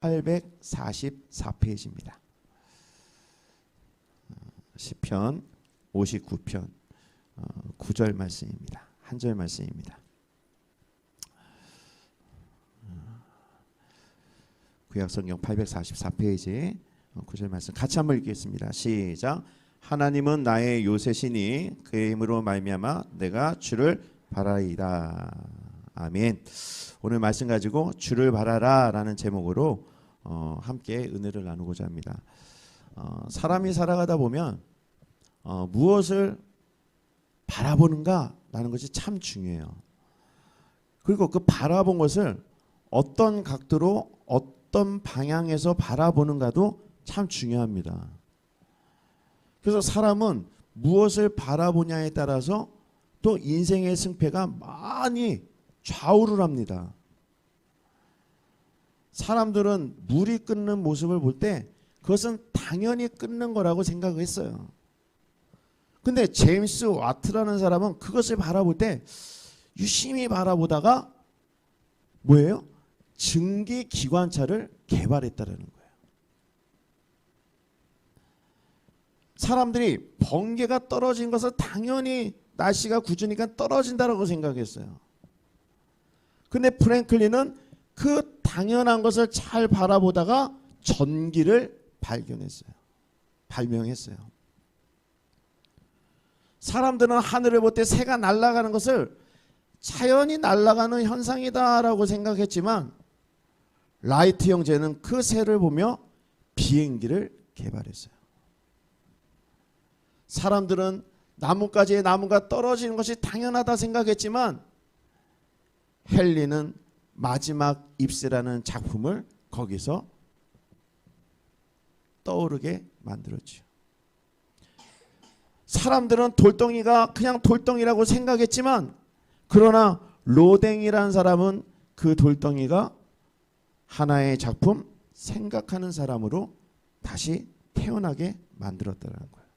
844페이지입니다. 시편 59편 9절 말씀입니다. 한 절 말씀입니다. 구약성경 844페이지 9절 말씀 같이 한번 읽겠습니다. 시작. 하나님은 나의 요새시니 그의 힘으로 말미암아 내가 주를 바라이다. 아멘. 오늘 말씀 가지고 주를 바라라 라는 제목으로 함께 은혜를 나누고자 합니다. 사람이 살아가다 보면 무엇을 바라보는가 라는 것이 참 중요해요. 그리고 그 바라본 것을 어떤 각도로 어떤 방향에서 바라보는가도 참 중요합니다. 그래서 사람은 무엇을 바라보냐에 따라서 또 인생의 승패가 많이 좌우를 합니다. 사람들은 물이 끓는 모습을 볼 때 그것은 당연히 끓는 거라고 생각했어요. 근데 제임스 와트라는 사람은 그것을 바라볼 때 유심히 바라보다가 뭐예요? 증기기관차를 개발했다라는 거예요. 사람들이 번개가 떨어진 것을 당연히 날씨가 굳으니까 떨어진다라고 생각했어요. 근데 프랭클린은 그 당연한 것을 잘 바라보다가 전기를 발명했어요. 사람들은 하늘을 볼 때 새가 날아가는 것을 자연히 날아가는 현상이다라고 생각했지만 라이트 형제는 그 새를 보며 비행기를 개발했어요. 사람들은 나뭇가지에 나무가 떨어지는 것이 당연하다 생각했지만 헨리는 마지막 입새라는 작품을 거기서 떠오르게 만들었죠. 사람들은 돌덩이가 그냥 돌덩이라고 생각했지만 그러나 로댕이라는 사람은 그 돌덩이가 하나의 작품, 생각하는 사람으로 다시 태어나게 만들었다는 거예요.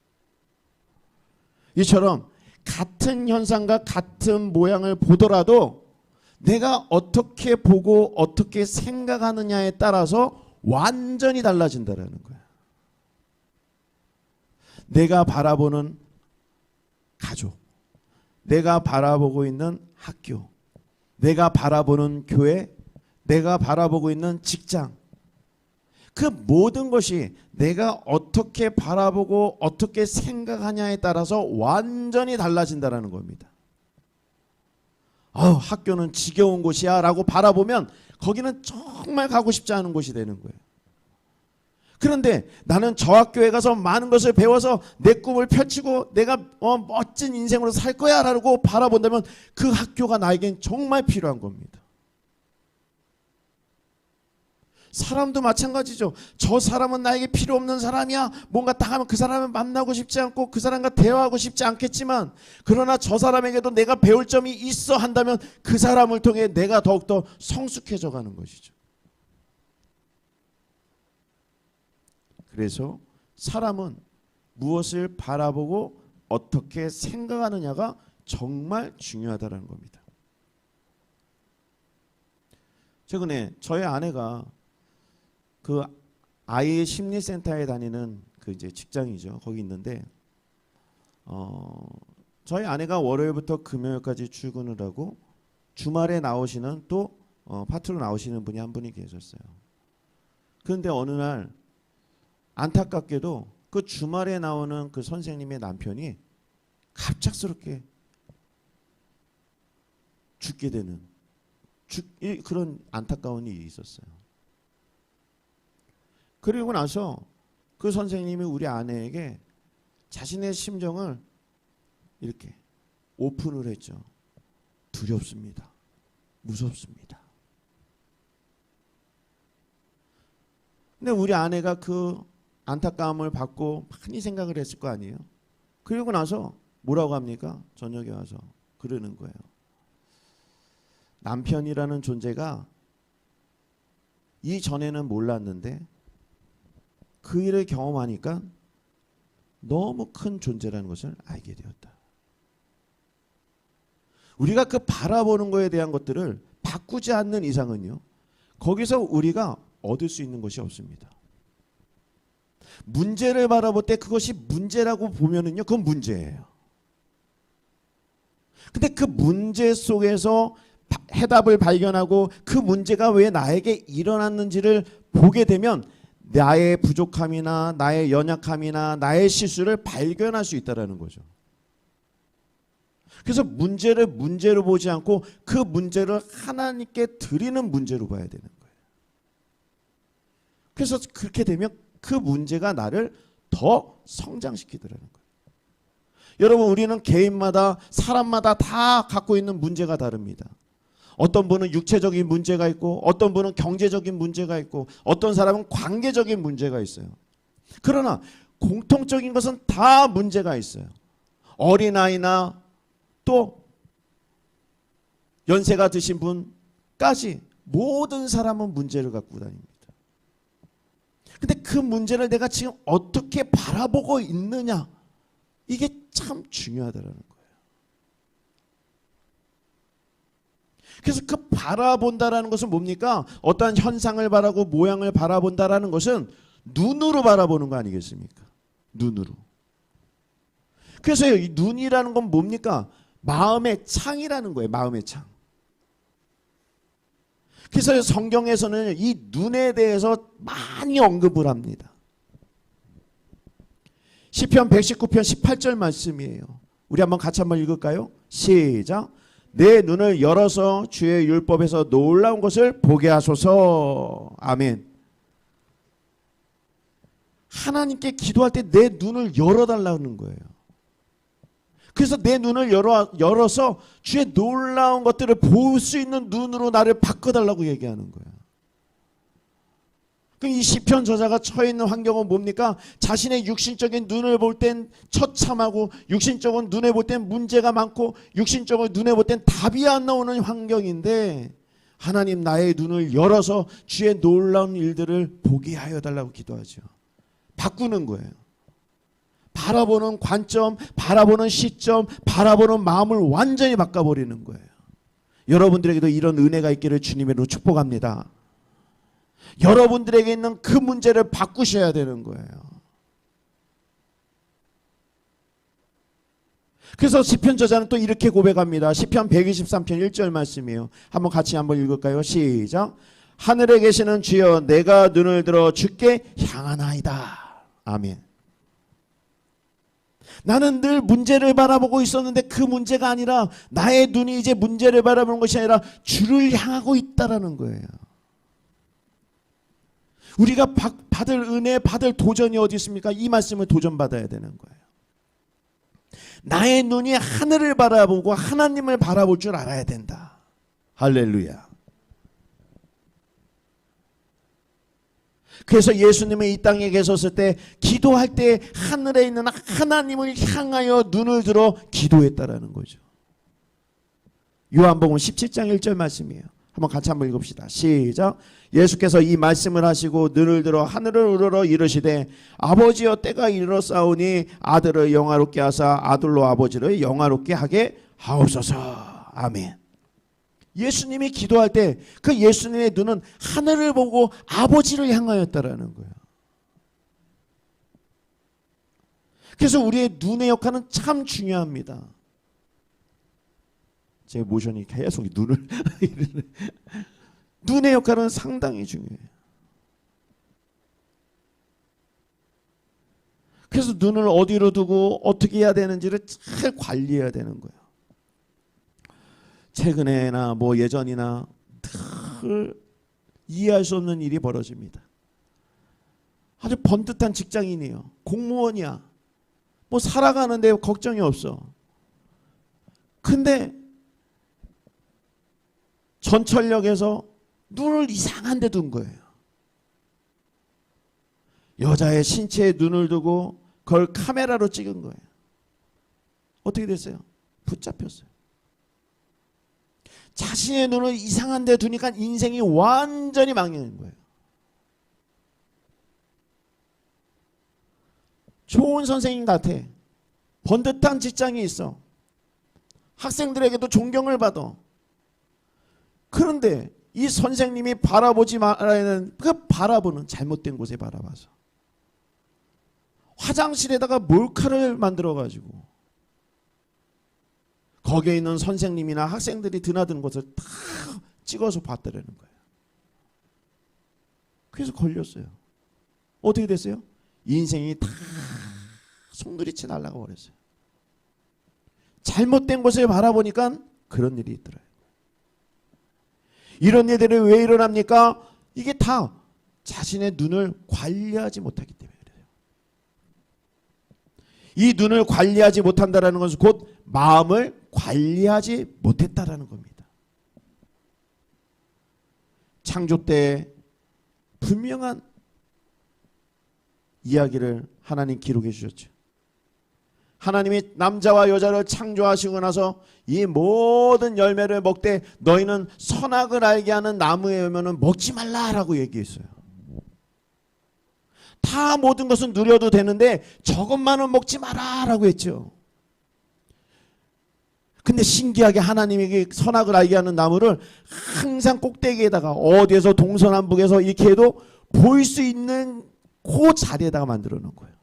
이처럼 같은 현상과 같은 모양을 보더라도 내가 어떻게 보고 어떻게 생각하느냐에 따라서 완전히 달라진다는 거예요. 내가 바라보는 가족, 내가 바라보고 있는 학교, 내가 바라보는 교회, 내가 바라보고 있는 직장, 그 모든 것이 내가 어떻게 바라보고 어떻게 생각하냐에 따라서 완전히 달라진다는 겁니다. 학교는 지겨운 곳이야 라고 바라보면 거기는 정말 가고 싶지 않은 곳이 되는 거예요. 그런데 나는 저 학교에 가서 많은 것을 배워서 내 꿈을 펼치고 내가 멋진 인생으로 살 거야 라고 바라본다면 그 학교가 나에겐 정말 필요한 겁니다. 사람도 마찬가지죠. 저 사람은 나에게 필요 없는 사람이야. 뭔가 딱 하면 그 사람을 만나고 싶지 않고 그 사람과 대화하고 싶지 않겠지만 그러나 저 사람에게도 내가 배울 점이 있어 한다면 그 사람을 통해 내가 더욱더 성숙해져 가는 것이죠. 그래서 사람은 무엇을 바라보고 어떻게 생각하느냐가 정말 중요하다는 겁니다. 최근에 저희 아내가 그 아이 심리센터에 다니는 그 이제 직장이죠. 거기 있는데 저희 아내가 월요일부터 금요일까지 출근을 하고 주말에 나오시는 또 파트로 나오시는 분이 한 분이 계셨어요. 그런데 어느 날 안타깝게도 그 주말에 나오는 그 선생님의 남편이 갑작스럽게 죽게 되는 그런 안타까운 일이 있었어요. 그리고 나서 그 선생님이 우리 아내에게 자신의 심정을 이렇게 오픈을 했죠. 두렵습니다. 무섭습니다. 근데 우리 아내가 그 안타까움을 받고 많이 생각을 했을 거 아니에요. 그리고 나서 뭐라고 합니까? 저녁에 와서 그러는 거예요. 남편이라는 존재가 이전에는 몰랐는데 그 일을 경험하니까 너무 큰 존재라는 것을 알게 되었다. 우리가 그 바라보는 것에 대한 것들을 바꾸지 않는 이상은요. 거기서 우리가 얻을 수 있는 것이 없습니다. 문제를 바라볼 때 그것이 문제라고 보면은요, 그건 문제예요. 근데 그 문제 속에서 해답을 발견하고 그 문제가 왜 나에게 일어났는지를 보게 되면 나의 부족함이나 나의 연약함이나 나의 실수를 발견할 수 있다는 거죠. 그래서 문제를 문제로 보지 않고 그 문제를 하나님께 드리는 문제로 봐야 되는 거예요. 그래서 그렇게 되면 그 문제가 나를 더 성장시키더라는 거예요. 여러분, 우리는 개인마다 사람마다 다 갖고 있는 문제가 다릅니다. 어떤 분은 육체적인 문제가 있고 어떤 분은 경제적인 문제가 있고 어떤 사람은 관계적인 문제가 있어요. 그러나 공통적인 것은 다 문제가 있어요. 어린아이나 또 연세가 드신 분까지 모든 사람은 문제를 갖고 다닙니다. 근데 그 문제를 내가 지금 어떻게 바라보고 있느냐, 이게 참 중요하다는 거예요. 그래서 그 바라본다라는 것은 뭡니까? 어떠한 현상을 바라고 모양을 바라본다라는 것은 눈으로 바라보는 거 아니겠습니까? 눈으로. 그래서 이 눈이라는 건 뭡니까? 마음의 창이라는 거예요. 마음의 창. 그래서 성경에서는 이 눈에 대해서 많이 언급을 합니다. 시편 119편 18절 말씀이에요. 우리 한번 같이 한번 읽을까요? 시작. 내 눈을 열어서 주의 율법에서 놀라운 것을 보게 하소서. 아멘. 하나님께 기도할 때 내 눈을 열어달라는 거예요. 그래서 내 눈을 열어서 주의 놀라운 것들을 볼 수 있는 눈으로 나를 바꿔달라고 얘기하는 거예요. 이 시편 저자가 처해 있는 환경은 뭡니까? 자신의 육신적인 눈을 볼 땐 처참하고 육신적인 눈에 볼 땐 문제가 많고 육신적인 눈에 볼 땐 답이 안 나오는 환경인데 하나님 나의 눈을 열어서 주의 놀라운 일들을 보게 하여 달라고 기도하죠. 바꾸는 거예요. 바라보는 관점, 바라보는 시점, 바라보는 마음을 완전히 바꿔버리는 거예요. 여러분들에게도 이런 은혜가 있기를 주님으로 축복합니다. 여러분들에게 있는 그 문제를 바꾸셔야 되는 거예요. 그래서 시편 저자는 또 이렇게 고백합니다. 시편 123편 1절 말씀이에요. 한번 같이 한번 읽을까요? 시작. 하늘에 계시는 주여 내가 눈을 들어 주께 향하나이다. 아멘. 나는 늘 문제를 바라보고 있었는데 그 문제가 아니라 나의 눈이 이제 문제를 바라보는 것이 아니라 주를 향하고 있다라는 거예요. 우리가 받을 은혜, 받을 도전이 어디 있습니까? 이 말씀을 도전받아야 되는 거예요. 나의 눈이 하늘을 바라보고 하나님을 바라볼 줄 알아야 된다. 할렐루야. 그래서 예수님이 이 땅에 계셨을 때 기도할 때 하늘에 있는 하나님을 향하여 눈을 들어 기도했다라는 거죠. 요한복음 17장 1절 말씀이에요. 한번 같이 한번 읽읍시다. 시작. 예수께서 이 말씀을 하시고 눈을 들어 하늘을 우러러 이르시되 아버지여 때가 이르렀사오니 아들을 영화롭게 하사 아들로 아버지를 영화롭게 하게 하옵소서. 아멘. 예수님이 기도할 때 그 예수님의 눈은 하늘을 보고 아버지를 향하였다라는 거예요. 그래서 우리의 눈의 역할은 참 중요합니다. 제 모션이 계속 눈을 눈의 역할은 상당히 중요해요. 그래서 눈을 어디로 두고 어떻게 해야 되는지를 잘 관리해야 되는 거예요. 최근에나 뭐 예전이나 늘 이해할 수 없는 일이 벌어집니다. 아주 번듯한 직장인이에요. 공무원이야. 뭐 살아가는데 걱정이 없어. 근데 전철역에서 눈을 이상한 데 둔 거예요. 여자의 신체에 눈을 두고 그걸 카메라로 찍은 거예요. 어떻게 됐어요? 붙잡혔어요. 자신의 눈을 이상한 데 두니까 인생이 완전히 망하는 거예요. 좋은 선생님 같아. 번듯한 직장이 있어. 학생들에게도 존경을 받아. 그런데 이 선생님이 바라보지 말아야 하는 그 바라보는 잘못된 곳에 바라봐서 화장실에다가 몰카를 만들어 가지고 거기에 있는 선생님이나 학생들이 드나드는 것을 다 찍어서 봤다라는 거예요. 그래서 걸렸어요. 어떻게 됐어요? 인생이 다 송두리째 날아가 버렸어요. 잘못된 곳을 바라보니까 그런 일이 있더라고요. 이런 일들이 왜 일어납니까? 이게 다 자신의 눈을 관리하지 못하기 때문에 그래요. 이 눈을 관리하지 못한다는 것은 곧 마음을 관리하지 못했다라는 겁니다. 창조 때 분명한 이야기를 하나님 기록해 주셨죠. 하나님이 남자와 여자를 창조하시고 나서 이 모든 열매를 먹되 너희는 선악을 알게 하는 나무의 열매는 먹지 말라라고 얘기했어요. 다 모든 것은 누려도 되는데 저것만은 먹지 마라라고 했죠. 근데 신기하게 하나님이 선악을 알게 하는 나무를 항상 꼭대기에다가 어디에서 동서남북에서 이렇게 해도 보일 수 있는 그 자리에다가 만들어 놓은 거예요.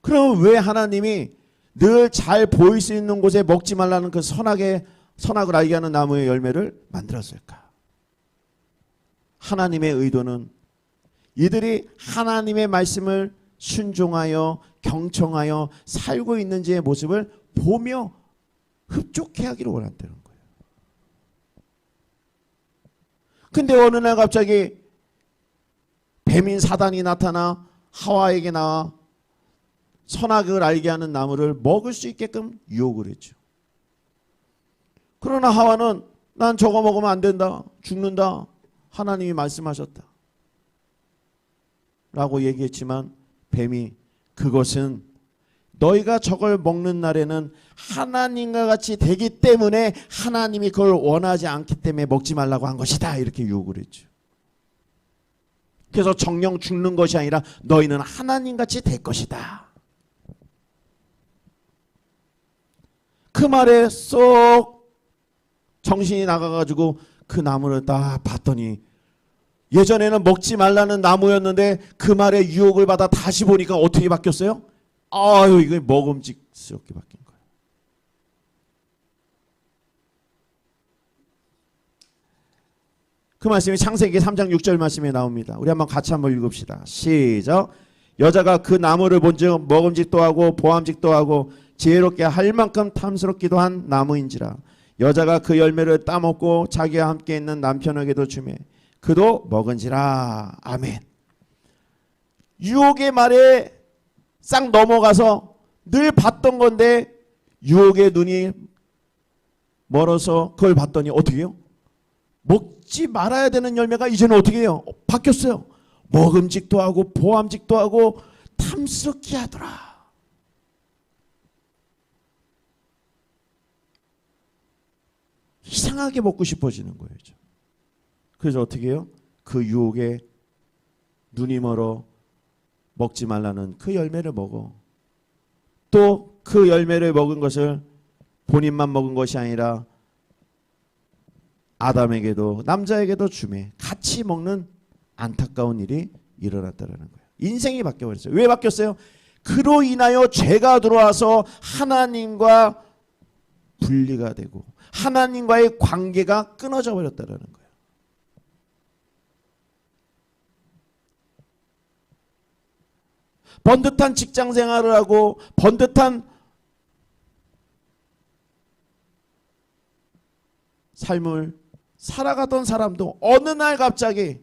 그럼 왜 하나님이 늘 잘 보일 수 있는 곳에 먹지 말라는 그 선악을 알게 하는 나무의 열매를 만들었을까? 하나님의 의도는 이들이 하나님의 말씀을 순종하여 경청하여 살고 있는지의 모습을 보며 흡족해 하기를 원한다는 거예요. 근데 어느 날 갑자기 뱀인 사단이 나타나 하와에게 나와 선악을 알게 하는 나무를 먹을 수 있게끔 유혹을 했죠. 그러나 하와는 난 저거 먹으면 안 된다. 죽는다. 하나님이 말씀하셨다. 라고 얘기했지만 뱀이 그것은 너희가 저걸 먹는 날에는 하나님과 같이 되기 때문에 하나님이 그걸 원하지 않기 때문에 먹지 말라고 한 것이다. 이렇게 유혹을 했죠. 그래서 정령 죽는 것이 아니라 너희는 하나님같이 될 것이다. 그 말에 쏙 정신이 나가가지고 그 나무를 딱 봤더니 예전에는 먹지 말라는 나무였는데 그 말에 유혹을 받아 다시 보니까 어떻게 바뀌었어요? 아유, 이거 먹음직스럽게 바뀐 거예요. 그 말씀이 창세기 3장 6절 말씀에 나옵니다. 우리 같이 한번 읽읍시다. 시작. 여자가 그 나무를 본즉 먹음직도 하고 보암직도 하고 지혜롭게 할 만큼 탐스럽기도 한 나무인지라. 여자가 그 열매를 따먹고 자기와 함께 있는 남편에게도 주매 그도 먹은지라. 아멘. 유혹의 말에 싹 넘어가서 늘 봤던 건데 유혹의 눈이 멀어서 그걸 봤더니 어떻게 해요? 먹지 말아야 되는 열매가 이제는 어떻게 해요? 바뀌었어요. 먹음직도 하고 보암직도 하고 탐스럽게 하더라. 이상하게 먹고 싶어지는 거예요. 그래서 어떻게 해요? 그 유혹에 눈이 멀어 먹지 말라는 그 열매를 먹어. 또 그 열매를 먹은 것을 본인만 먹은 것이 아니라 아담에게도 남자에게도 주매 같이 먹는 안타까운 일이 일어났다는 거예요. 인생이 바뀌어버렸어요. 왜 바뀌었어요? 그로 인하여 죄가 들어와서 하나님과 분리가 되고 하나님과의 관계가 끊어져 버렸다는 거예요. 번듯한 직장 생활을 하고 번듯한 삶을 살아가던 사람도 어느 날 갑자기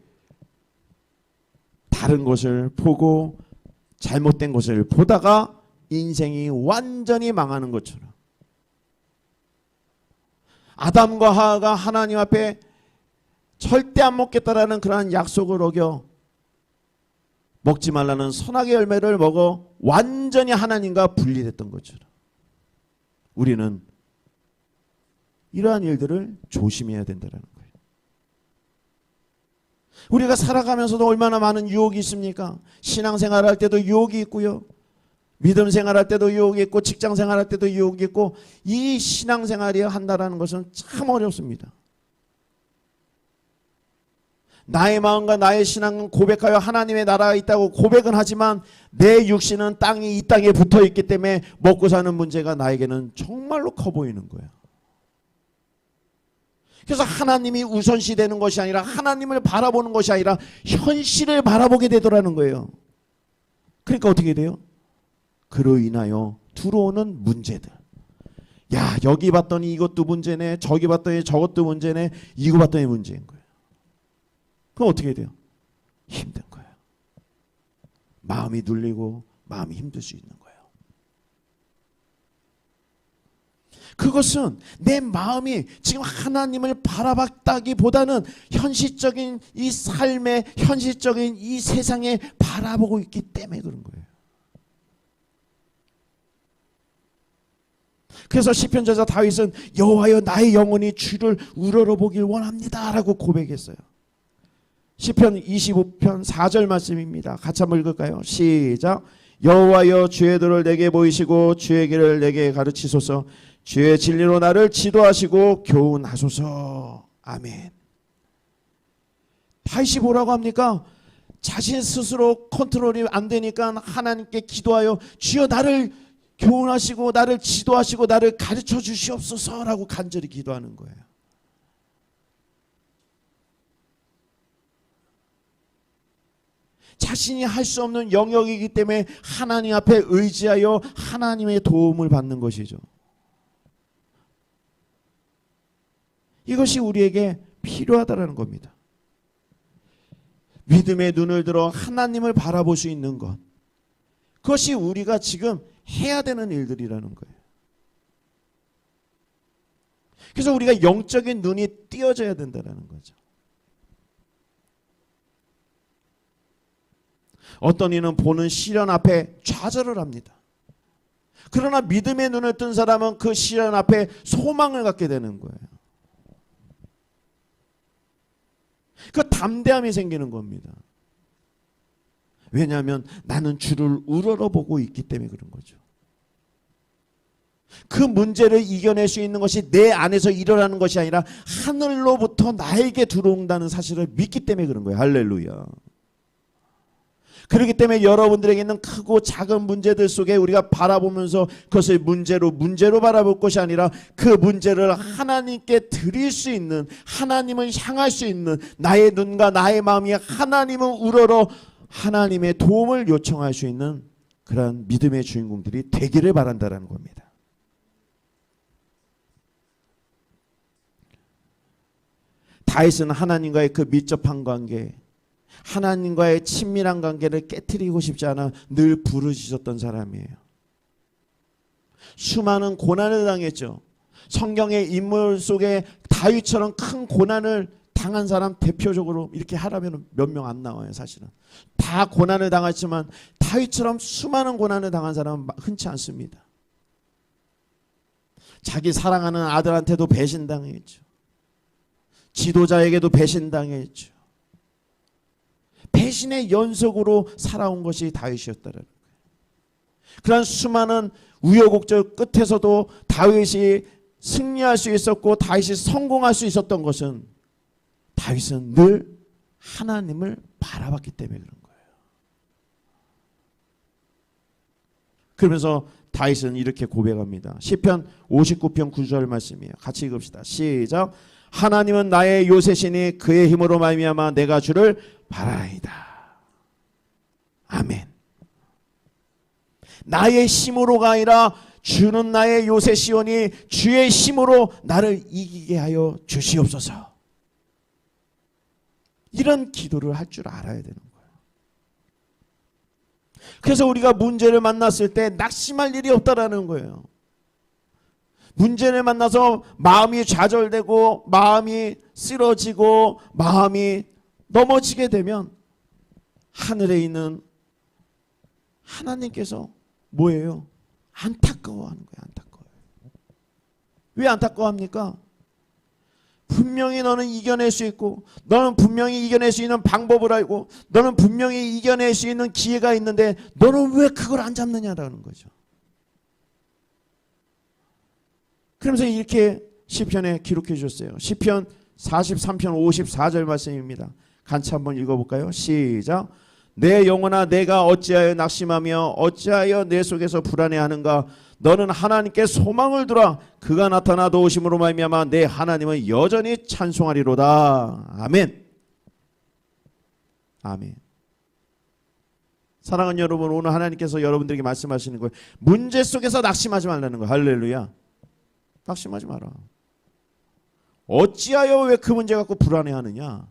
다른 것을 보고 잘못된 것을 보다가 인생이 완전히 망하는 것처럼 아담과 하와가 하나님 앞에 절대 안 먹겠다라는 그러한 약속을 어겨 먹지 말라는 선악의 열매를 먹어 완전히 하나님과 분리됐던 것처럼 우리는 이러한 일들을 조심해야 된다는 거예요. 우리가 살아가면서도 얼마나 많은 유혹이 있습니까? 신앙생활 할 때도 유혹이 있고요. 믿음 생활할 때도 유혹이 있고 직장 생활할 때도 유혹이 있고 이 신앙생활이 한다라는 것은 참 어렵습니다. 나의 마음과 나의 신앙은 고백하여 하나님의 나라가 있다고 고백은 하지만 내 육신은 이 땅에 붙어 있기 때문에 먹고 사는 문제가 나에게는 정말로 커 보이는 거예요. 그래서 하나님이 우선시 되는 것이 아니라 하나님을 바라보는 것이 아니라 현실을 바라보게 되더라는 거예요. 그러니까 어떻게 돼요? 그로 인하여 들어오는 문제들. 야, 여기 봤더니 이것도 문제네, 저기 봤더니 저것도 문제네, 이거 봤더니 문제인 거예요. 그럼 어떻게 돼요? 힘든 거예요. 마음이 눌리고 마음이 힘들 수 있는 거예요. 그것은 내 마음이 지금 하나님을 바라봤다기보다는 현실적인 이 삶에, 현실적인 이 세상에 바라보고 있기 때문에 그런 거예요. 그래서 시편저자 다윗은 여호와여 나의 영혼이 주를 우러러보길 원합니다 라고 고백했어요. 시편 25편 4절 말씀입니다. 같이 한번 읽을까요? 시작. 여호와여 주의 도를 내게 보이시고 주의 길을 내게 가르치소서. 주의 진리로 나를 지도하시고 교훈하소서. 아멘. 다윗이 뭐라고 합니까? 자신 스스로 컨트롤이 안 되니까 하나님께 기도하여 주여 나를 교훈하시고 나를 지도하시고 나를 가르쳐 주시옵소서라고 간절히 기도하는 거예요. 자신이 할 수 없는 영역이기 때문에 하나님 앞에 의지하여 하나님의 도움을 받는 것이죠. 이것이 우리에게 필요하다는 겁니다. 믿음의 눈을 들어 하나님을 바라볼 수 있는 것. 그것이 우리가 지금 해야 되는 일들이라는 거예요. 그래서 우리가 영적인 눈이 띄어져야 된다는 거죠. 어떤 이는 보는 시련 앞에 좌절을 합니다. 그러나 믿음의 눈을 뜬 사람은 그 시련 앞에 소망을 갖게 되는 거예요. 그 담대함이 생기는 겁니다. 왜냐하면 나는 주를 우러러보고 있기 때문에 그런 거죠. 그 문제를 이겨낼 수 있는 것이 내 안에서 일어나는 것이 아니라 하늘로부터 나에게 들어온다는 사실을 믿기 때문에 그런 거예요. 할렐루야. 그렇기 때문에 여러분들에게 있는 크고 작은 문제들 속에 우리가 바라보면서 그것을 문제로 바라볼 것이 아니라 그 문제를 하나님께 드릴 수 있는, 하나님을 향할 수 있는 나의 눈과 나의 마음이 하나님을 우러러 하나님의 도움을 요청할 수 있는 그런 믿음의 주인공들이 되기를 바란다는 겁니다. 다윗은 하나님과의 그 밀접한 관계, 하나님과의 친밀한 관계를 깨트리고 싶지 않아 늘 부르짖었던 사람이에요. 수많은 고난을 당했죠. 성경의 인물 속에 다윗처럼 큰 고난을 당한 사람 대표적으로 이렇게 하라면 몇 명 안 나와요. 사실은 다 고난을 당했지만 다윗처럼 수많은 고난을 당한 사람은 흔치 않습니다. 자기 사랑하는 아들한테도 배신당했죠. 지도자에게도 배신당했죠. 배신의 연속으로 살아온 것이 다윗이었다는 거예요. 그런 수많은 우여곡절 끝에서도 다윗이 승리할 수 있었고 다윗이 성공할 수 있었던 것은 다윗은 늘 하나님을 바라봤기 때문에 그런 거예요. 그러면서 다윗은 이렇게 고백합니다. 시편 59편 9절 말씀이에요. 같이 읽읍시다. 시작. 하나님은 나의 요새시니 그의 힘으로 말미암아 내가 주를 바라이다. 아멘. 나의 힘으로가 아니라 주는 나의 요새시오니 주의 힘으로 나를 이기게 하여 주시옵소서. 이런 기도를 할 줄 알아야 되는 거예요. 그래서 우리가 문제를 만났을 때 낙심할 일이 없다라는 거예요. 문제를 만나서 마음이 좌절되고 마음이 쓰러지고 마음이 넘어지게 되면 하늘에 있는 하나님께서 뭐예요? 안타까워하는 거예요. 안타까워요. 왜 안타까워합니까? 분명히 너는 이겨낼 수 있고, 너는 분명히 이겨낼 수 있는 방법을 알고, 너는 분명히 이겨낼 수 있는 기회가 있는데 너는 왜 그걸 안 잡느냐라는 거죠. 그러면서 이렇게 시편에 기록해 주셨어요. 시편 43편 54절 말씀입니다. 같이 한번 읽어볼까요? 시작. 내 영혼아 내가 어찌하여 낙심하며 어찌하여 내 속에서 불안해하는가. 너는 하나님께 소망을 두라. 그가 나타나 도우심으로 말미암아 내 하나님은 여전히 찬송하리로다. 아멘. 아멘. 사랑하는 여러분, 오늘 하나님께서 여러분들에게 말씀하시는 거예요. 문제 속에서 낙심하지 말라는 거예요. 할렐루야. 낙심하지 마라. 어찌하여 왜 그 문제 갖고 불안해하느냐?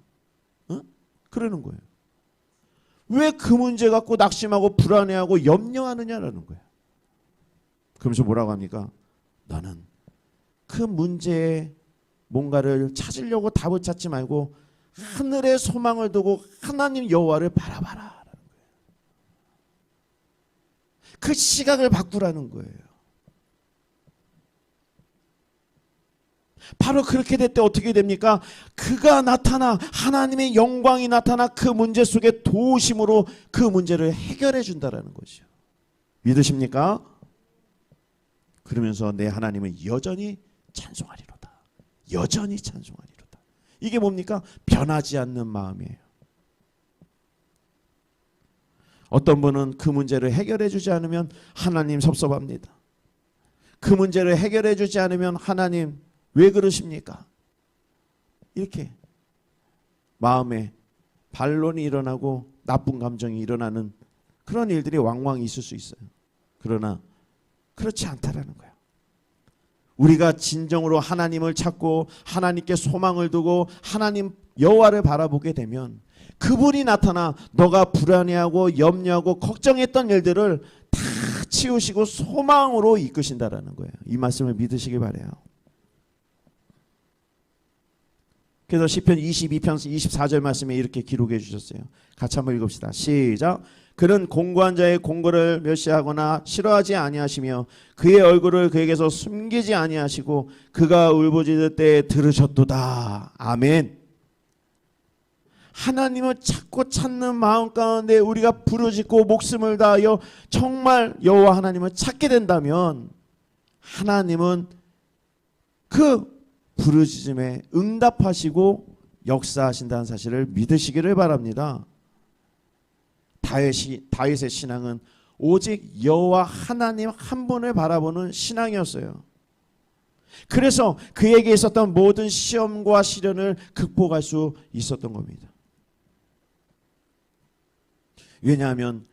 어? 그러는 거예요. 왜 그 문제 갖고 낙심하고 불안해하고 염려하느냐라는 거예요. 그러면서 뭐라고 합니까? 너는 그 문제에 뭔가를 찾으려고 답을 찾지 말고 하늘에 소망을 두고 하나님 여호와를 바라봐라. 그 시각을 바꾸라는 거예요. 바로 그렇게 될 때 어떻게 됩니까? 그가 나타나, 하나님의 영광이 나타나 그 문제 속에 도우심으로 그 문제를 해결해 준다라는 거죠. 믿으십니까? 그러면서 내 하나님은 여전히 찬송하리로다. 여전히 찬송하리로다. 이게 뭡니까? 변하지 않는 마음이에요. 어떤 분은 그 문제를 해결해 주지 않으면 하나님 섭섭합니다. 그 문제를 해결해 주지 않으면 하나님 왜 그러십니까? 이렇게 마음에 반론이 일어나고 나쁜 감정이 일어나는 그런 일들이 왕왕 있을 수 있어요. 그러나 그렇지 않다라는 거예요. 우리가 진정으로 하나님을 찾고 하나님께 소망을 두고 하나님 여호와를 바라보게 되면 그분이 나타나 너가 불안해하고 염려하고 걱정했던 일들을 다 치우시고 소망으로 이끄신다라는 거예요. 이 말씀을 믿으시기 바라요. 그래서 시편 22편 24절 말씀에 이렇게 기록해 주셨어요. 같이 한번 읽읍시다. 시작. 그는 공고한 자의 공고를 멸시하거나 싫어하지 아니하시며 그의 얼굴을 그에게서 숨기지 아니하시고 그가 울부짖을 때 들으셨도다. 아멘. 하나님을 찾고 찾는 마음 가운데 우리가 부르짖고 목숨을 다하여 정말 여호와 하나님을 찾게 된다면 하나님은 그 부르짖음에 응답하시고 역사하신다는 사실을 믿으시기를 바랍니다. 다윗의 신앙은 오직 여호와 하나님 한 분을 바라보는 신앙이었어요. 그래서 그에게 있었던 모든 시험과 시련을 극복할 수 있었던 겁니다. 왜냐하면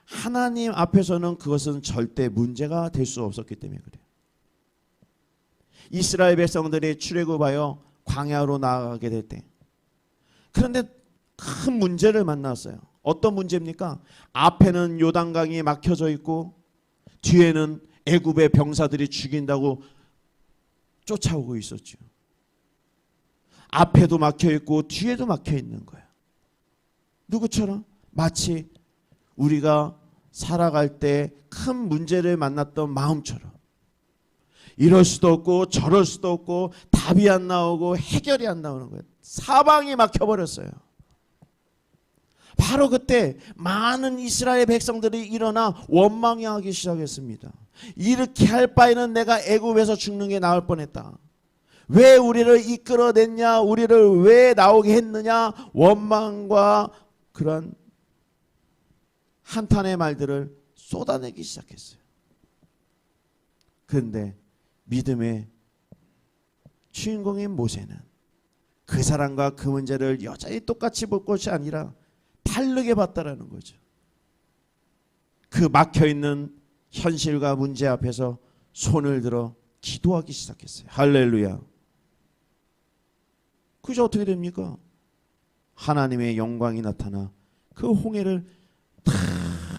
하나님 앞에서는 그것은 절대 문제가 될 수 없었기 때문에 그래요. 이스라엘 백성들이 출애굽하여 광야로 나아가게 될 때, 그런데 큰 문제를 만났어요. 어떤 문제입니까? 앞에는 요단강이 막혀져 있고 뒤에는 애굽의 병사들이 죽인다고 쫓아오고 있었죠. 앞에도 막혀 있고 뒤에도 막혀 있는 거예요. 누구처럼? 마치 우리가 살아갈 때 큰 문제를 만났던 마음처럼 이럴 수도 없고 저럴 수도 없고 답이 안 나오고 해결이 안 나오는 거예요. 사방이 막혀버렸어요. 바로 그때 많은 이스라엘 백성들이 일어나 원망하기 시작했습니다. 이렇게 할 바에는 내가 애굽에서 죽는 게 나을 뻔했다. 왜 우리를 이끌어냈냐, 우리를 왜 나오게 했느냐, 원망과 그런 한탄의 말들을 쏟아내기 시작했어요. 그런데 믿음의 주인공인 모세는 그 사람과 그 문제를 여전히 똑같이 볼 것이 아니라 다르게 봤다라는 거죠. 그 막혀있는 현실과 문제 앞에서 손을 들어 기도하기 시작했어요. 할렐루야. 그저 어떻게 됩니까? 하나님의 영광이 나타나 그 홍해를 다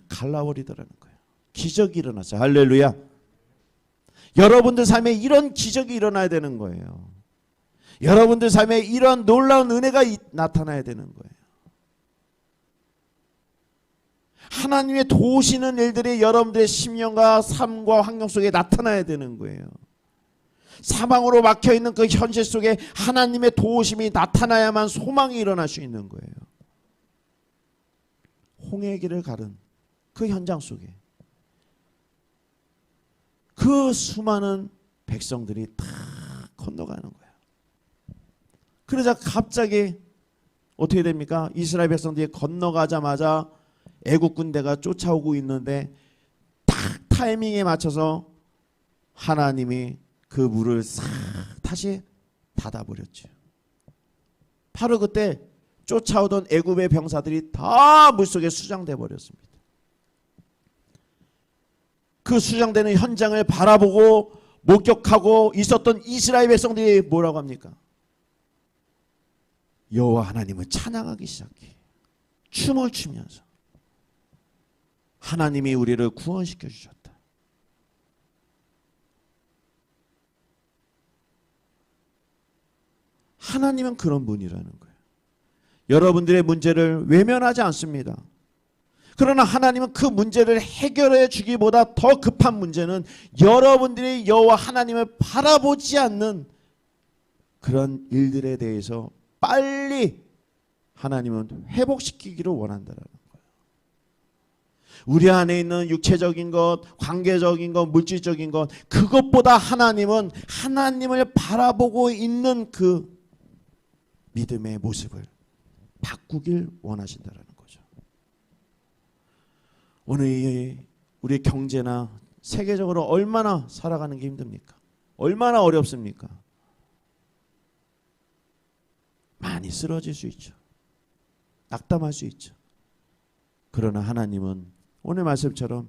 갈라버리더라는 거예요. 기적이 일어났어요. 할렐루야. 여러분들 삶에 이런 기적이 일어나야 되는 거예요. 여러분들 삶에 이런 놀라운 은혜가 나타나야 되는 거예요. 하나님의 도우시는 일들이 여러분들의 심령과 삶과 환경 속에 나타나야 되는 거예요. 사방으로 막혀있는 그 현실 속에 하나님의 도우심이 나타나야만 소망이 일어날 수 있는 거예요. 홍해의 길을 가른 그 현장 속에 그 수많은 백성들이 다 건너가는 거예요. 그러자 갑자기 어떻게 됩니까? 이스라엘 백성들이 건너가자마자 애국 군대가 쫓아오고 있는데 딱 타이밍에 맞춰서 하나님이 그 물을 싹 다시 닫아버렸죠. 바로 그때 쫓아오던 애굽의 병사들이 다 물속에 수장돼 버렸습니다. 그 수장되는 현장을 바라보고 목격하고 있었던 이스라엘 백성들이 뭐라고 합니까? 여호와 하나님을 찬양하기 시작해. 춤을 추면서 하나님이 우리를 구원시켜 주셨다. 하나님은 그런 분이라는 거예요. 여러분들의 문제를 외면하지 않습니다. 그러나 하나님은 그 문제를 해결해 주기보다 더 급한 문제는 여러분들이 여호와 하나님을 바라보지 않는 그런 일들에 대해서 빨리 하나님은 회복시키기를 원한다는 거예요. 우리 안에 있는 육체적인 것, 관계적인 것, 물질적인 것, 그것보다 하나님은 하나님을 바라보고 있는 그 믿음의 모습을 바꾸길 원하신다는 거죠. 오늘 우리 경제나 세계적으로 얼마나 살아가는 게 힘듭니까? 얼마나 어렵습니까? 많이 쓰러질 수 있죠. 낙담할 수 있죠. 그러나 하나님은 오늘 말씀처럼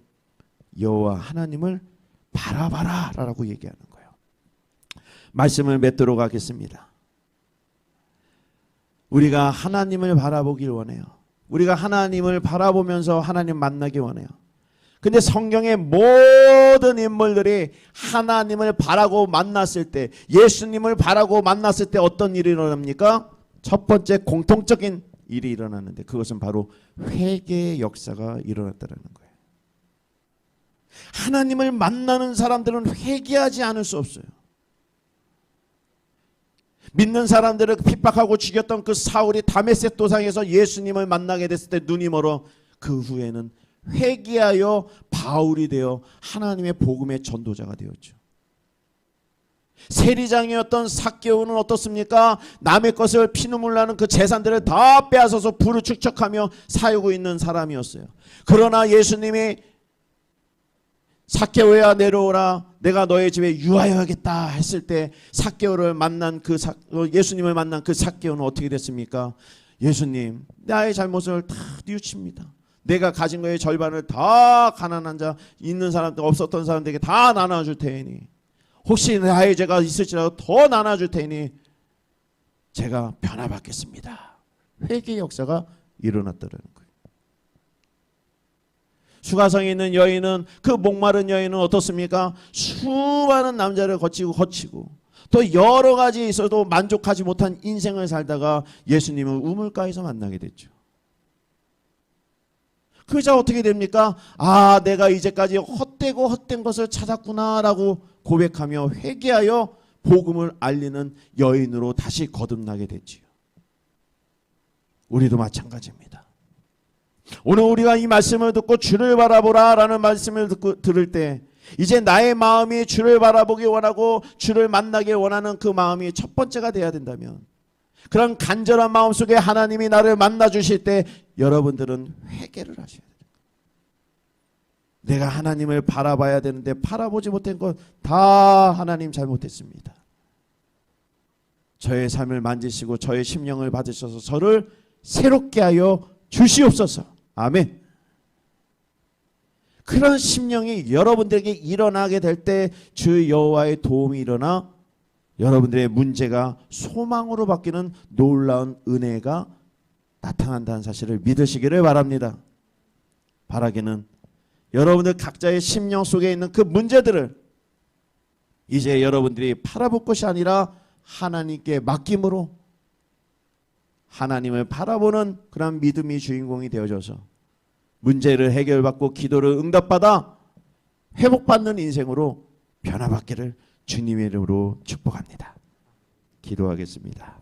여호와 하나님을 바라봐라 라고 얘기하는 거예요. 말씀을 맺도록 하겠습니다. 우리가 하나님을 바라보길 원해요. 우리가 하나님을 바라보면서 하나님 만나기 원해요. 근데 성경의 모든 인물들이 하나님을 바라고 만났을 때, 예수님을 바라고 만났을 때 어떤 일이 일어납니까? 첫 번째 공통적인 일이 일어나는데 그것은 바로 회개의 역사가 일어났다는 거예요. 하나님을 만나는 사람들은 회개하지 않을 수 없어요. 믿는 사람들을 핍박하고 죽였던 그 사울이 다메섹 도상에서 예수님을 만나게 됐을 때 눈이 멀어 그 후에는 회개하여 바울이 되어 하나님의 복음의 전도자가 되었죠. 세리장이었던 삭개오는 어떻습니까? 남의 것을 피눈물 나는 그 재산들을 다 빼앗아서 부를 축적하며 살고 있는 사람이었어요. 그러나 예수님이 삭개오야 내려오라, 내가 너의 집에 유하여야겠다 했을 때 삭개오를 만난 예수님을 만난 그 삭개오는 어떻게 됐습니까? 예수님, 나의 잘못을 다 뉘우칩니다. 내가 가진 거의 절반을 다 가난한 자, 있는 사람들, 없었던 사람들에게 다 나눠줄 테니 혹시 나의 죄가 있을지라도 더 나눠줄 테니 제가 변화받겠습니다. 회개의 역사가 일어났다는 거예요. 수가성에 있는 여인은, 그 목마른 여인은 어떻습니까? 수많은 남자를 거치고 또 여러 가지 있어도 만족하지 못한 인생을 살다가 예수님을 우물가에서 만나게 됐죠. 그자 어떻게 됩니까? 아, 내가 이제까지 헛되고 헛된 것을 찾았구나라고 고백하며 회개하여 복음을 알리는 여인으로 다시 거듭나게 됐지요. 우리도 마찬가지입니다. 오늘 우리가 이 말씀을 듣고 주를 바라보라 라는 말씀을 들을 때 이제 나의 마음이 주를 바라보기 원하고 주를 만나기 원하는 그 마음이 첫 번째가 돼야 된다면, 그런 간절한 마음 속에 하나님이 나를 만나 주실 때 여러분들은 회개를 하셔야 돼요. 내가 하나님을 바라봐야 되는데 바라보지 못한 건 다 하나님 잘못했습니다. 저의 삶을 만지시고 저의 심령을 받으셔서 저를 새롭게 하여 주시옵소서. 아멘. 그런 심령이 여러분들에게 일어나게 될 때 주 여호와의 도움이 일어나 여러분들의 문제가 소망으로 바뀌는 놀라운 은혜가 나타난다는 사실을 믿으시기를 바랍니다. 바라기는 여러분들 각자의 심령 속에 있는 그 문제들을 이제 여러분들이 팔아볼 것이 아니라 하나님께 맡김으로 하나님을 바라보는 그런 믿음의 주인공이 되어져서 문제를 해결받고 기도를 응답받아 회복받는 인생으로 변화받기를 주님의 이름으로 축복합니다. 기도하겠습니다.